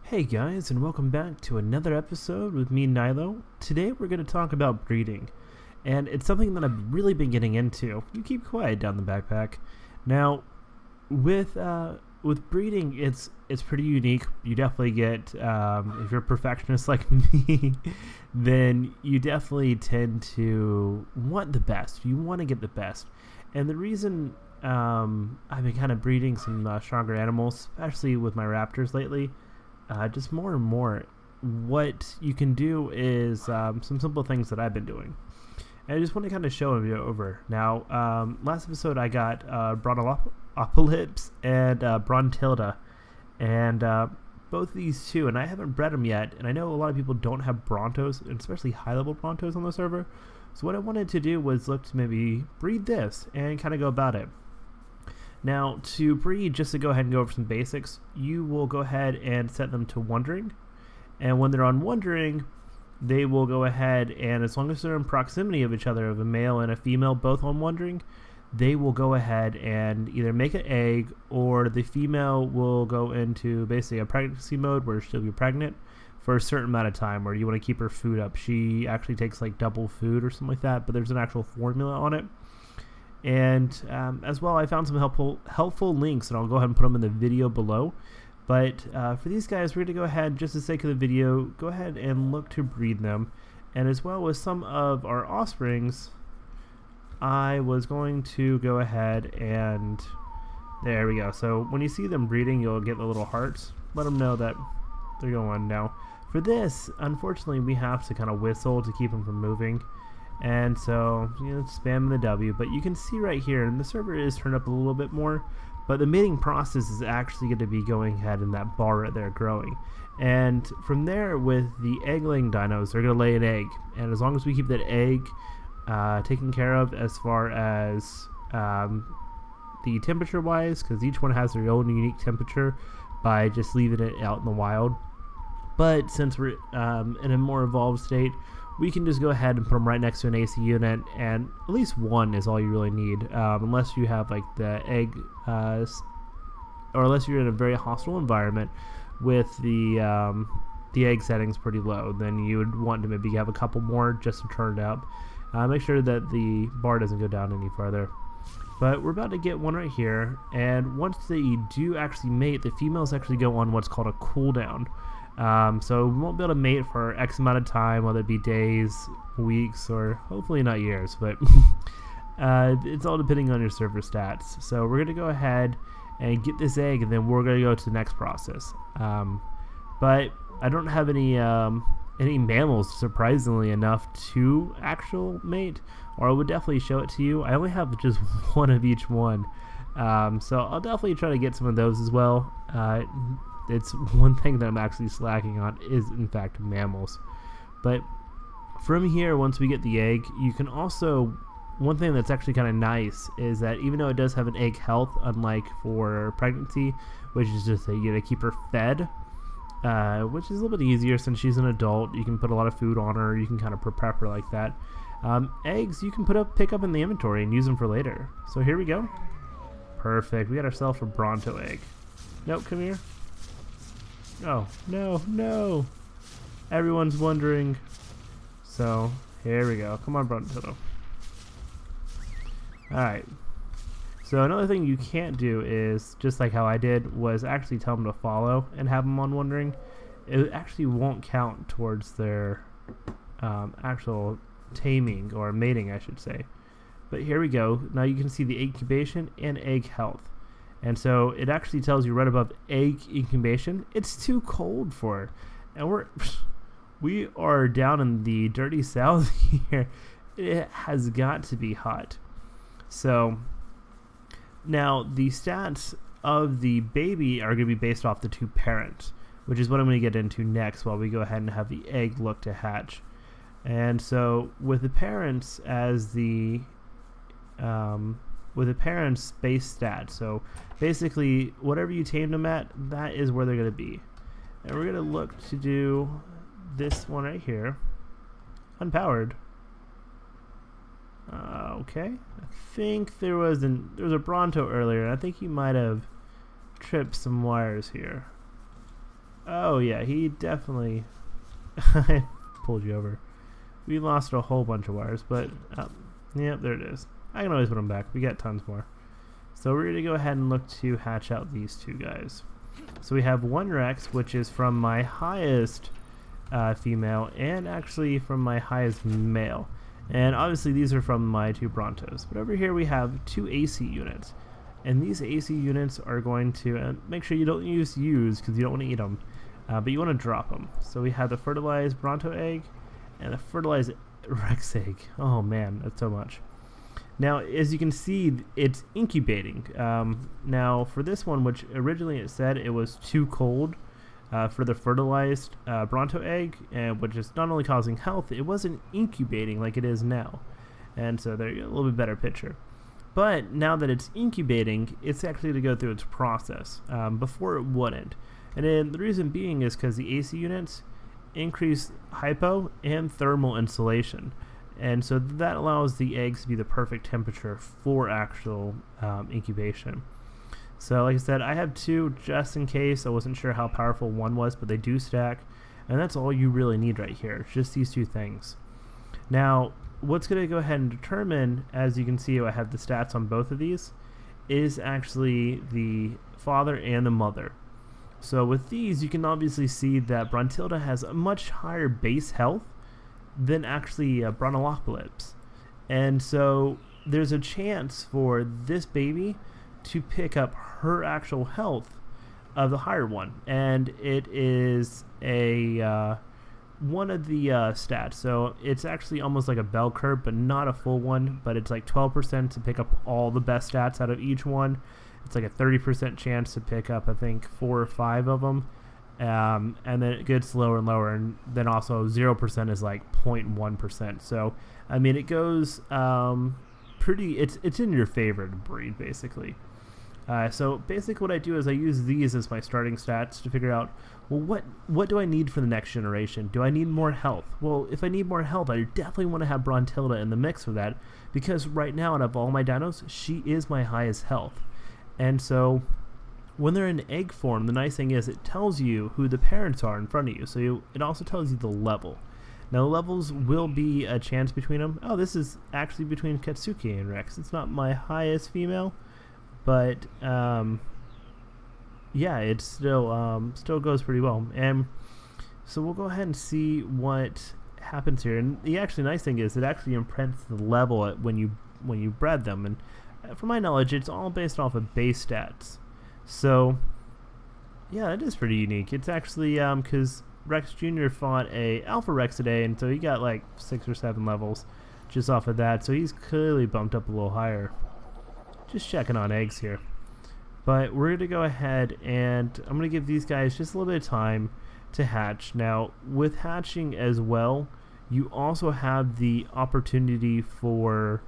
Hey guys, and welcome back to another episode with me, Nylow. Today we're going to talk about breeding, and it's something that I've really been getting into. You keep quiet down the backpack. Now, with breeding, it's pretty unique. You definitely get, if you're a perfectionist like me, then you definitely tend to want the best. You want to get the best, and the reason I've been kind of breeding some stronger animals, especially with my raptors lately. Just more and more, what you can do is some simple things that I've been doing. And I just want to kind of show them over. Now, last episode I got Brontopolyps and Brontilda, and both of these two, and I haven't bred them yet, and I know a lot of people don't have Brontos, and especially high-level Brontos on the server. So what I wanted to do was look to maybe breed this and kind of go about it. Now, to breed, just to go ahead and go over some basics, you will go ahead and set them to wandering. And when they're on wandering, they will go ahead and, as long as they're in proximity of each other, of a male and a female both on wandering, they will go ahead and either make an egg, or the female will go into basically a pregnancy mode where she'll be pregnant for a certain amount of time, where you want to keep her food up. She actually takes like double food or something like that, but there's an actual formula on it. And as well, I found some helpful links, and I'll go ahead and put them in the video below. But for these guys, we're going to go ahead, just for the sake of the video, go ahead and look to breed them. And as well as some of our offsprings, I was going to go ahead and there we go. So when you see them breeding, you'll get the little hearts. Let them know that they're going. Now for this, unfortunately, we have to kind of whistle to keep them from moving. And so, spam the W, but you can see right here, and the server is turned up a little bit more, but the mating process is actually going to be going ahead in that bar right there growing. And from there, with the egg-laying dinos, they're going to lay an egg. And as long as we keep that egg taken care of as far as the temperature-wise, because each one has their own unique temperature by just leaving it out in the wild. But since we're in a more evolved state, we can just go ahead and put them right next to an AC unit, and at least one is all you really need, unless you have like the egg, or unless you're in a very hostile environment with the egg settings pretty low. Then you would want to maybe have a couple more just to turn it up. Make sure that the bar doesn't go down any further. But we're about to get one right here, and once they do actually mate, the females actually go on what's called a cooldown. So we won't be able to mate for X amount of time, whether it be days, weeks, or hopefully not years, but it's all depending on your server stats. So we're going to go ahead and get this egg, and then we're going to go to the next process. But I don't have any mammals, surprisingly enough, to actual mate, or I would definitely show it to you. I only have just one of each one. So I'll definitely try to get some of those as well. It's one thing that I'm actually slacking on is, in fact, mammals. But from here, once we get the egg, you can also, one thing that's actually kind of nice is that even though it does have an egg health, unlike for pregnancy, which is just that you gotta keep her fed, which is a little bit easier since she's an adult. You can put a lot of food on her, you can kind of prep her like that. Eggs you can pick up in the inventory and use them for later. So here we go. Perfect. We got ourselves a Bronto egg. Nope, come here. Oh, no. Everyone's wondering. So, here we go. Come on, Bronto. Alright. So, another thing you can't do is, just like how I did, was actually tell them to follow and have them on wandering. It actually won't count towards their actual taming, or mating, I should say. But here we go. Now you can see the incubation and egg health. And so it actually tells you right above egg incubation, it's too cold for it. And we are down in the dirty south here. It has got to be hot. So now the stats of the baby are going to be based off the two parents, which is what I'm going to get into next while we go ahead and have the egg look to hatch. And so with the parents as the with the parents' base stats, so basically whatever you tamed them at, that is where they're going to be. And we're going to look to do this one right here, unpowered. Okay, I think there was a Bronto earlier, and I think he might have tripped some wires here. Oh yeah, he definitely pulled you over. We lost a whole bunch of wires, but yeah, there it is. I can always put them back. We got tons more. So we're going to go ahead and look to hatch out these two guys. So we have one Rex, which is from my highest female, and actually from my highest male. And obviously these are from my two Brontos. But over here we have two AC units. And these AC units are going to make sure you don't use because you don't want to eat them. But you want to drop them. So we have the fertilized Bronto egg and the fertilized Rex egg. Oh man, that's so much. Now, as you can see, it's incubating. Now, for this one, which originally it said it was too cold for the fertilized Bronto egg, which is not only causing health, it wasn't incubating like it is now. And so there you go, a little bit better picture. But now that it's incubating, it's actually to go through its process. Before it wouldn't. And then the reason being is because the AC units increase hypo and thermal insulation. And so that allows the eggs to be the perfect temperature for actual incubation. So like I said, I have two just in case. I wasn't sure how powerful one was, but they do stack. And that's all you really need right here. It's just these two things. Now, what's going to go ahead and determine, as you can see, I have the stats on both of these, is actually the father and the mother. So with these, you can obviously see that Bruntilda has a much higher base health than actually Brontopolyps. And so there's a chance for this baby to pick up her actual health of the higher one. And it is a one of the stats. So it's actually almost like a bell curve, but not a full one. But it's like 12% to pick up all the best stats out of each one. It's like a 30% chance to pick up, I think, 4 or 5 of them. And then it gets lower and lower, and then also 0% is like 0.1%. So I mean, it goes pretty. It's in your favor to breed, basically. So basically, what I do is I use these as my starting stats to figure out, well, what do I need for the next generation? Do I need more health? Well, if I need more health, I definitely want to have Bruntilda in the mix for that, because right now, out of all my dinos, she is my highest health, and so. When they're in egg form, the nice thing is it tells you who the parents are in front of you. So it also tells you the level. Now, the levels will be a chance between them. Oh, this is actually between Katsuki and Rex. It's not my highest female, but yeah, it still goes pretty well. And so we'll go ahead and see what happens here. And the actually nice thing is it actually imprints the level when you bred them. And from my knowledge, it's all based off of base stats. So, yeah, it is pretty unique. It's actually because Rex Jr. fought a Alpha Rex today, and so he got like 6 or 7 levels just off of that. So he's clearly bumped up a little higher. Just checking on eggs here. But we're going to go ahead and I'm going to give these guys just a little bit of time to hatch. Now, with hatching as well, you also have the opportunity for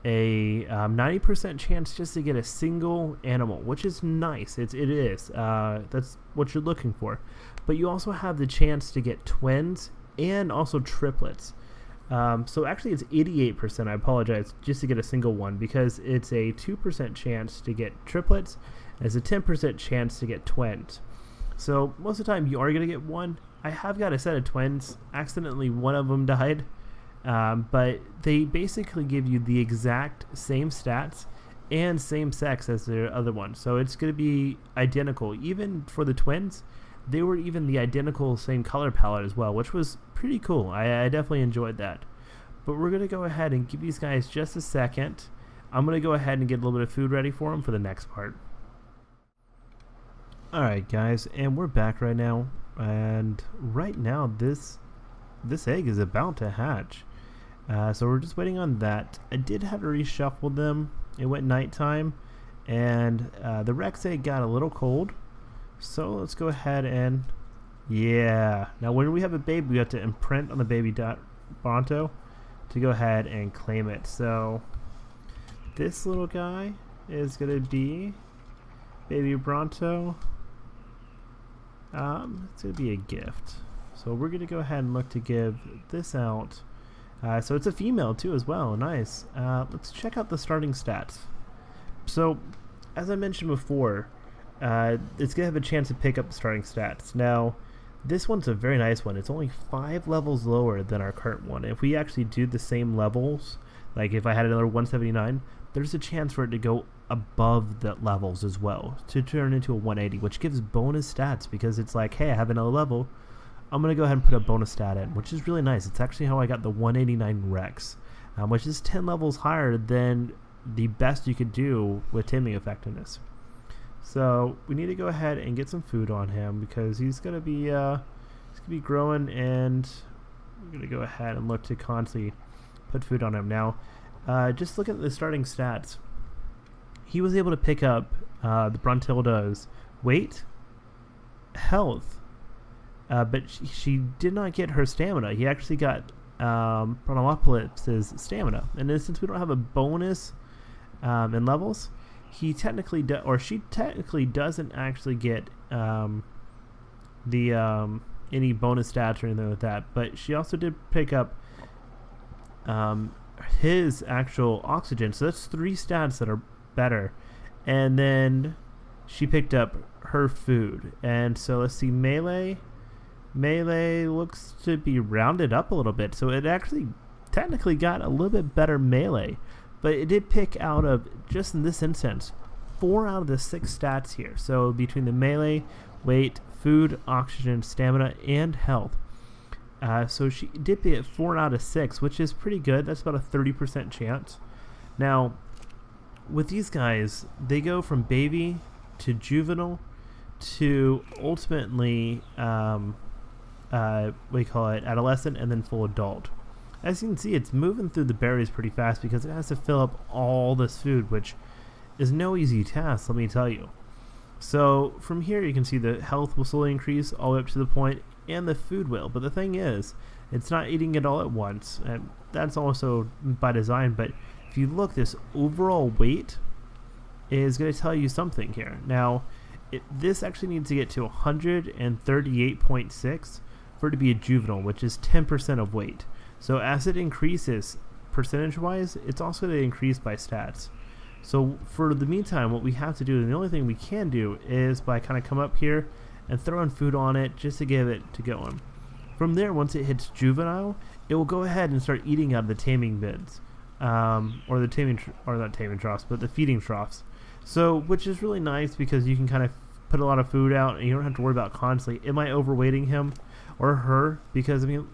a 90% chance just to get a single animal, which is nice. It is. That's what you're looking for. But you also have the chance to get twins and also triplets. So actually it's 88%, I apologize, just to get a single one, because it's a 2% chance to get triplets and it's a 10% chance to get twins. So most of the time you are going to get one. I have got a set of twins. Accidentally one of them died. But they basically give you the exact same stats and same sex as the other one. So it's going to be identical. Even for the twins, they were even the identical same color palette as well, which was pretty cool. I definitely enjoyed that. But we're going to go ahead and give these guys just a second. I'm going to go ahead and get a little bit of food ready for them for the next part. Alright guys, and we're back right now. And right now this egg is about to hatch. So we're just waiting on that. I did have to reshuffle them. It went nighttime, and the Rex egg got a little cold. So let's go ahead and, yeah. Now when we have a baby, we have to imprint on the baby Bronto to go ahead and claim it. So this little guy is gonna be baby Bronto. It's gonna be a gift. So we're gonna go ahead and look to give this out. So it's a female too as well. Nice. Let's check out the starting stats. So as I mentioned before, it's going to have a chance to pick up the starting stats. Now, this one's a very nice one. It's only 5 levels lower than our current one. If we actually do the same levels, like if I had another 179, there's a chance for it to go above the levels as well, to turn into a 180, which gives bonus stats, because it's like, hey, I have another level, I'm going to go ahead and put a bonus stat in, which is really nice. It's actually how I got the 189 Rex, which is 10 levels higher than the best you could do with taming effectiveness. So we need to go ahead and get some food on him, because he's going to be growing, and we're going to go ahead and look to constantly put food on him. Now, just look at the starting stats. He was able to pick up the Bruntilda's weight, health, but she did not get her stamina. He actually got Brontopolis's stamina, and then since we don't have a bonus in levels, he technically she technically doesn't actually get any bonus stats or anything like that. But she also did pick up his actual oxygen, so that's 3 stats that are better. And then she picked up her food, and so let's see, melee looks to be rounded up a little bit, so it actually technically got a little bit better melee, but it did pick out of, just in this instance, 4 out of the 6 stats here. So between the melee, weight, food, oxygen, stamina, and health, so she did get 4 out of 6, which is pretty good. That's about a 30% chance. Now, with these guys, they go from baby to juvenile to ultimately, adolescent, and then full adult. As you can see, it's moving through the berries pretty fast because it has to fill up all this food, which is no easy task, let me tell you. So from here you can see the health will slowly increase all the way up to the point, and the food will. But the thing is, it's not eating it all at once, and that's also by design. But if you look, this overall weight is going to tell you something here. Now, this actually needs to get to 138.6 for it to be a juvenile, which is 10% of weight. So as it increases percentage-wise, it's also going to increase by stats. So for the meantime, what we have to do, and the only thing we can do, is by kind of come up here and throw in food on it just to get it to going. From there, once it hits juvenile, it will go ahead and start eating out of the taming bins, or the not taming troughs, but the feeding troughs. So, which is really nice because you can kind of put a lot of food out, and you don't have to worry about constantly, am I overweighting him or her? Because I mean,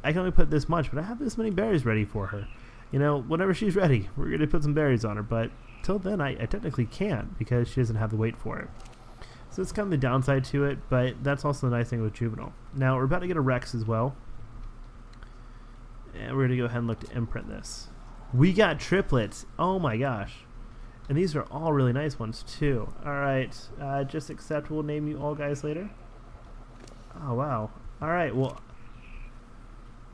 I can only put this much, but I have this many berries ready for her. You know, whenever she's ready, we're going to put some berries on her. But till then, I technically can't because she doesn't have the weight for it. So it's kind of the downside to it, but that's also the nice thing with juvenile. Now, we're about to get a Rex as well. And we're going to go ahead and look to imprint this. We got triplets. Oh my gosh. And these are all really nice ones too. Alright, just accept, we'll name you all guys later. Oh wow. Alright, well,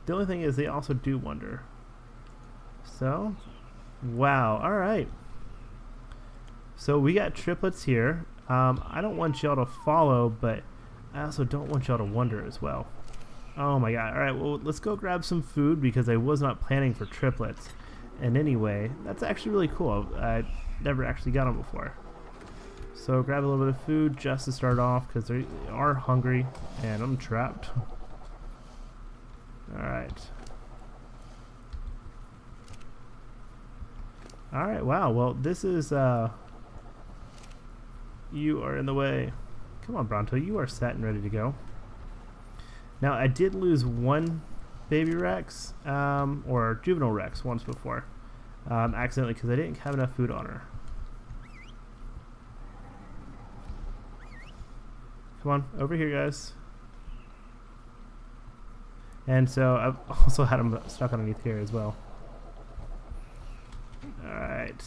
the only thing is they also do wonder. So, wow, alright. So we got triplets here. I don't want y'all to follow, but I also don't want y'all to wonder as well. Oh my god. Alright, well, let's go grab some food because I was not planning for triplets. And anyway, that's actually really cool. I never actually got them before. So grab a little bit of food just to start off because they are hungry and I'm trapped. Alright. Alright, wow. Well, this is, you are in the way. Come on, Bronto. You are set and ready to go. Now, I did lose one baby Rex, or juvenile Rex once before, accidentally because I didn't have enough food on her. Come on, over here, guys. And so I've also had them stuck underneath here as well. Alright.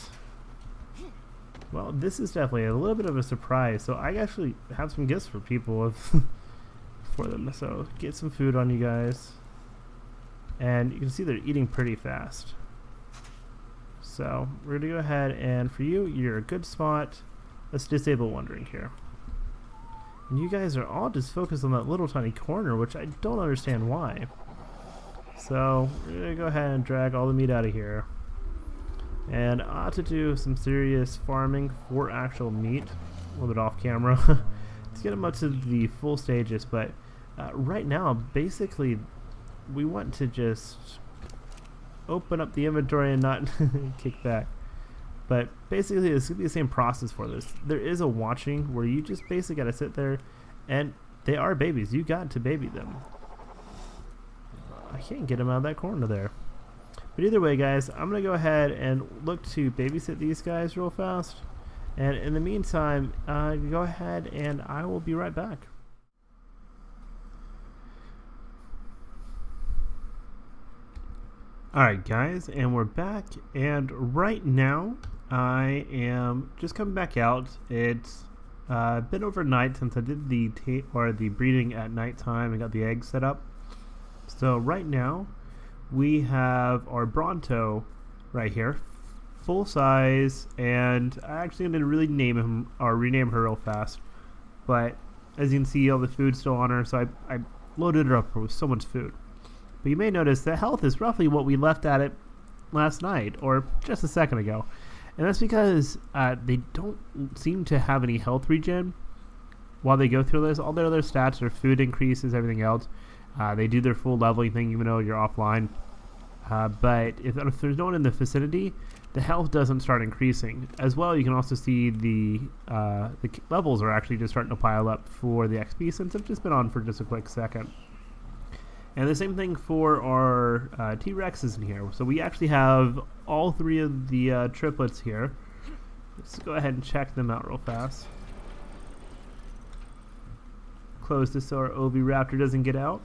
Well, this is definitely a little bit of a surprise. So I actually have some gifts for people for them. So get some food on you guys. And you can see they're eating pretty fast. So we're going to go ahead and for you, you're a good spot. Let's disable wandering here. And you guys are all just focused on that little tiny corner, which I don't understand why. So we're going to go ahead and drag all the meat out of here. And I ought to do some serious farming for actual meat. little bit off camera to get them up to the full stages. But right now, basically, we want to just open up the inventory and not kick back. But basically, it's going to be the same process for this. There is a watching where you just basically got to sit there, and they are babies. You got to baby them. I can't get them out of that corner there. But either way, guys, I'm going to go ahead and look to babysit these guys real fast. And in the meantime, go ahead and I will be right back. Alright guys, and we're back, and right now I am just coming back out. It's been overnight since I did the breeding at nighttime and got the eggs set up. So right now we have our Bronto right here, full size, and I actually going to really name him or rename her real fast. But as you can see, all the food's still on her, so I loaded her up with so much food. But you may notice that health is roughly what we left at it last night, or just a second ago. And that's because they don't seem to have any health regen while they go through this. All their other stats are food increases, everything else. They do their full leveling thing even though you're offline. But if there's no one in the vicinity, the health doesn't start increasing. As well, you can also see the levels are actually just starting to pile up for the XP since it's just been on for just a quick second. And the same thing for our T-Rexes in here. So we actually have all three of the triplets here. Let's go ahead and check them out real fast. Close this so our Oviraptor doesn't get out.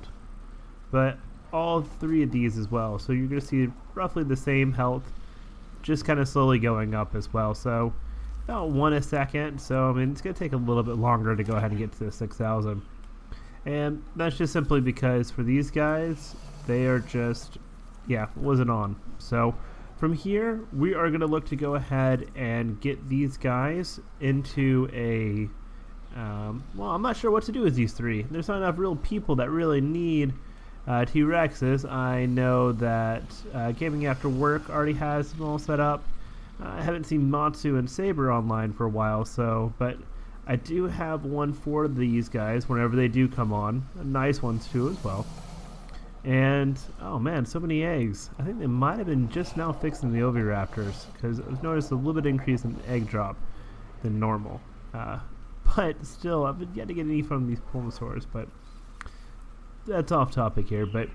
But all three of these as well. So you're going to see roughly the same health, just kind of slowly going up as well. So about 1 a second. So I mean, it's going to take a little bit longer to go ahead and get to the 6,000. And that's just simply because for these guys, they are just, wasn't on. So from here, we are going to look to go ahead and get these guys into a, well, I'm not sure what to do with these three. There's not enough real people that really need T-Rexes. I know that Gaming After Work already has them all set up. I haven't seen Matsu and Saber online for a while, so, but I do have one for these guys whenever they do come on. Nice ones too as well. And oh man, so many eggs. I think they might have been just now fixing the Oviraptors because I've noticed a little bit increase in egg drop than normal. But still, I've yet to get any from these Pulmosaurs, but that's off topic here. But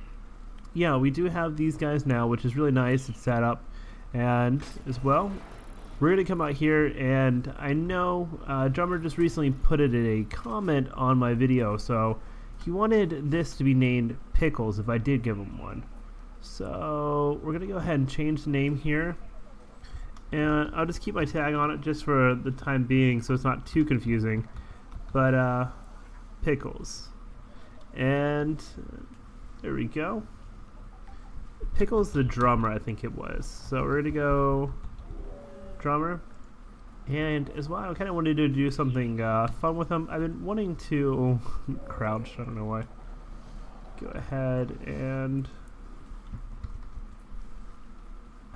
yeah, we do have these guys now, which is really nice. It's set up, and as well, we're going to come out here, and I know Drummer just recently put it in a comment on my video, so he wanted this to be named Pickles if I did give him one. So we're going to go ahead and change the name here, and I'll just keep my tag on it just for the time being so it's not too confusing. But Pickles. And there we go. Pickles the Drummer, I think it was. So we're going to go Drummer, and as well I kind of wanted to do something fun with them. I've been wanting to crouch, I don't know why. Go ahead and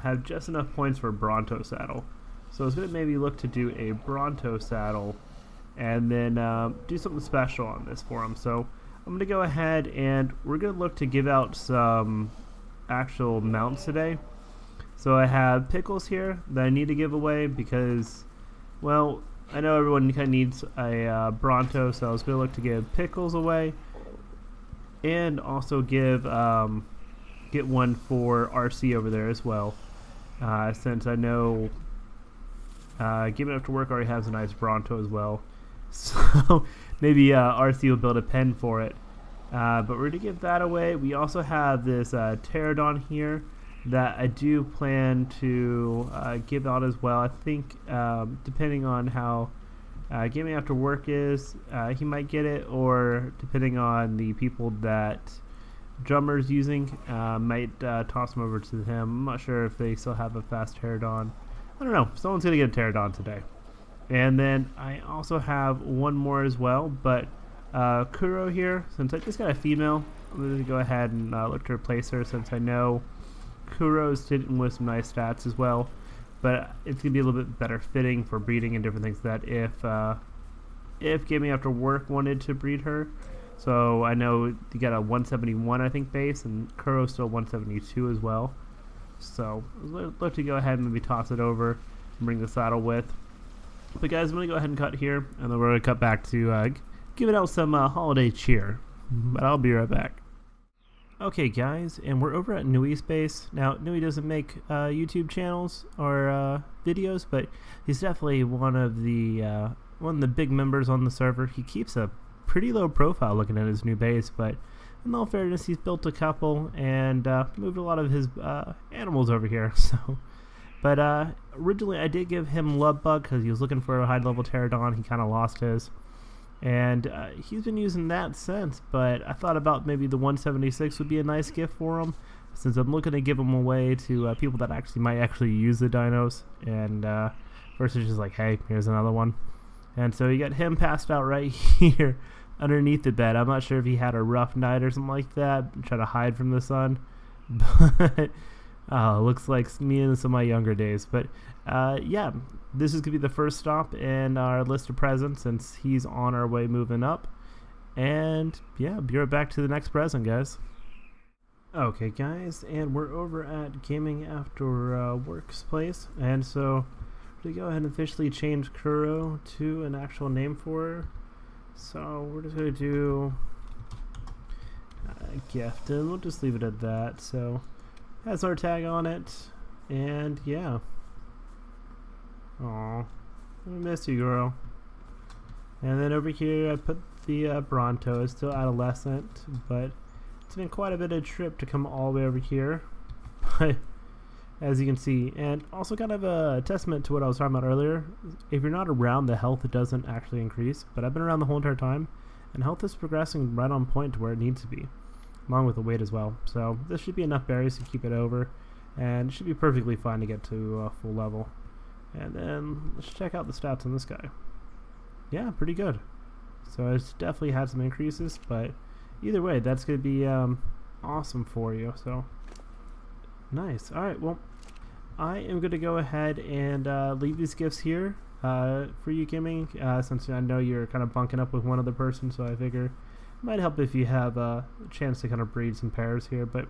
have just enough points for a Bronto saddle. So I was going to maybe look to do a Bronto saddle and then do something special on this for them. So I'm going to go ahead and we're going to look to give out some actual mounts today. So I have Pickles here that I need to give away because, well, I know everyone kind of needs a Bronto, so I was going to look to give Pickles away, and also give get one for RC over there as well, since I know Gaming After Work already has a nice Bronto as well. So maybe RC will build a pen for it. But we're going to give that away. We also have this Pterodon here that I do plan to give out as well. I think depending on how Gaming After Work is, he might get it, or depending on the people that Drummer's using, might toss him over to him. I'm not sure if they still have a fast Pterodon. I don't know. Someone's going to get a Pterodon today. And then I also have one more as well, but Kuro here, since I just got a female, I'm going to go ahead and look to replace her, since I know Kuro's sitting with some nice stats as well, but it's going to be a little bit better fitting for breeding and different things, that if if Gaming After Work wanted to breed her. So I know you got a 171, I think, base, and Kuro's still 172 as well. So I'd love to go ahead and maybe toss it over and bring the saddle with. But guys, I'm going to go ahead and cut here, and then we're going to cut back to give it out some holiday cheer. But I'll be right back. Okay guys, and we're over at Nuy's base. Now, Nuy doesn't make YouTube channels or videos, but he's definitely one of the big members on the server. He keeps a pretty low profile looking at his new base, but in all fairness, he's built a couple and moved a lot of his animals over here. But originally I did give him Love Bug because he was looking for a high level pterodon. He kind of lost his. And he's been using that since, but I thought about maybe the 176 would be a nice gift for him, since I'm looking to give them away to people that might actually use the dinos, and versus just like, hey, here's another one. And so you got him passed out right here underneath the bed. I'm not sure if he had a rough night or something like that, try to hide from the sun, but looks like me and some of my younger days. But yeah, this is gonna be the first stop in our list of presents since he's on our way moving up. And yeah, be right back to the next present, guys. Okay guys, and we're over at Gaming After Work's place, and so to go ahead and officially change Kuro to an actual name for her. So we're just gonna do a gift, and we'll just leave it at that. So it has our tag on it, and yeah. Aw, I miss you, girl. And then over here I put the Bronto. It's still adolescent, but it's been quite a bit of a trip to come all the way over here. But as you can see, and also kind of a testament to what I was talking about earlier, if you're not around, the health doesn't actually increase. But I've been around the whole entire time, and health is progressing right on point to where it needs to be, along with the weight as well. So this should be enough berries to keep it over, and it should be perfectly fine to get to full level. And then let's check out the stats on this guy. Yeah, pretty good. So it's definitely had some increases, but either way, that's going to be awesome for you. So nice. All right, well, I am going to go ahead and leave these gifts here for you, Gaming, since I know you're kind of bunking up with one other person, so I figure it might help if you have a chance to kind of breed some pairs here. But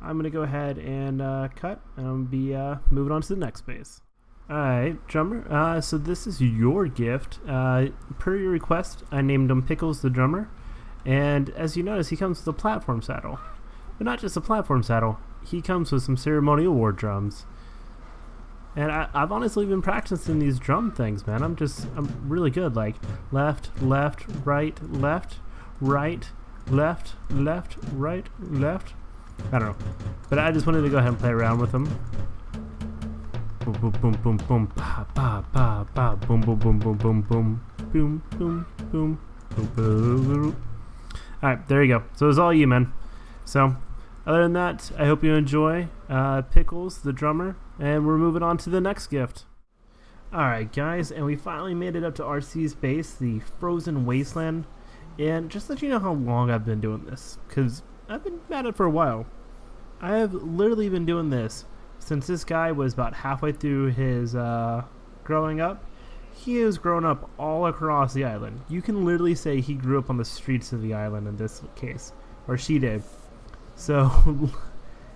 I'm going to go ahead and cut, and I'll be moving on to the next base. Alright, drummer, so this is your gift. Per your request, I named him Pickles the Drummer, and as you notice, he comes with a platform saddle. But not just a platform saddle, he comes with some ceremonial war drums. And I've honestly been practicing these drum things, man. I'm really good, like left, left, right, left, right, left, left, right, left. I don't know, but I just wanted to go ahead and play around with them. Boom, boom, boom, boom, pa, pa, pa, pa, boom, boom, boom, boom, boom, boom, boom, boom, boom, boom, boom. Alright, there you go. So it's all you, man. So, other than that, I hope you enjoy Pickles, the drummer, and we're moving on to the next gift. Alright, guys, and we finally made it up to RC's base, the Frozen Wasteland. And just to let you know how long I've been doing this, because I've been at it for a while. I have literally been doing this since this guy was about halfway through his growing up. He has grown up all across the island. You can literally say he grew up on the streets of the island in this case, or she did. So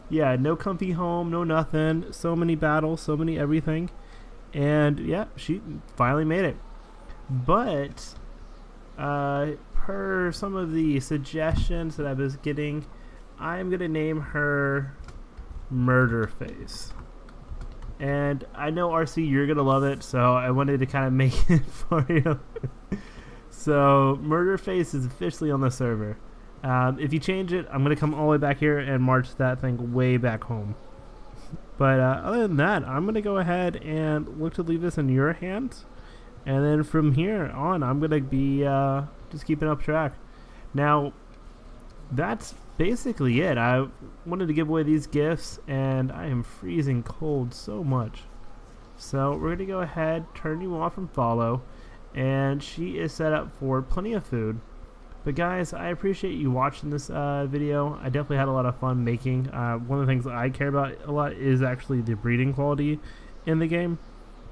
yeah, no comfy home, no nothing, so many battles, so many everything, and yeah, she finally made it. But per some of the suggestions that I was getting, I'm gonna name her Murder Face. And I know, RC, you're gonna love it, so I wanted to kind of make it for you. So Murder Face is officially on the server. If you change it, I'm gonna come all the way back here and march that thing way back home. But other than that, I'm gonna go ahead and look to leave this in your hands, and then from here on, I'm gonna be just keeping up track. Now, that's basically it. I wanted to give away these gifts, and I am freezing cold so much. So we're gonna go ahead, turn you off from follow, and she is set up for plenty of food. But guys, I appreciate you watching this video. I definitely had a lot of fun making. One of the things that I care about a lot is actually the breeding quality in the game.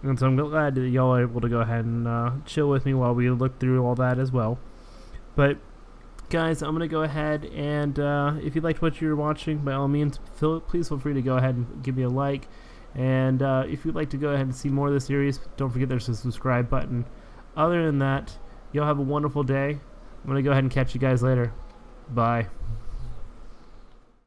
And so I'm glad that y'all are able to go ahead and chill with me while we look through all that as well. But guys, I'm going to go ahead and if you liked what you were watching, by all means, please feel free to go ahead and give me a like. And if you'd like to go ahead and see more of the series, don't forget there's a subscribe button. Other than that, y'all have a wonderful day. I'm going to go ahead and catch you guys later. Bye.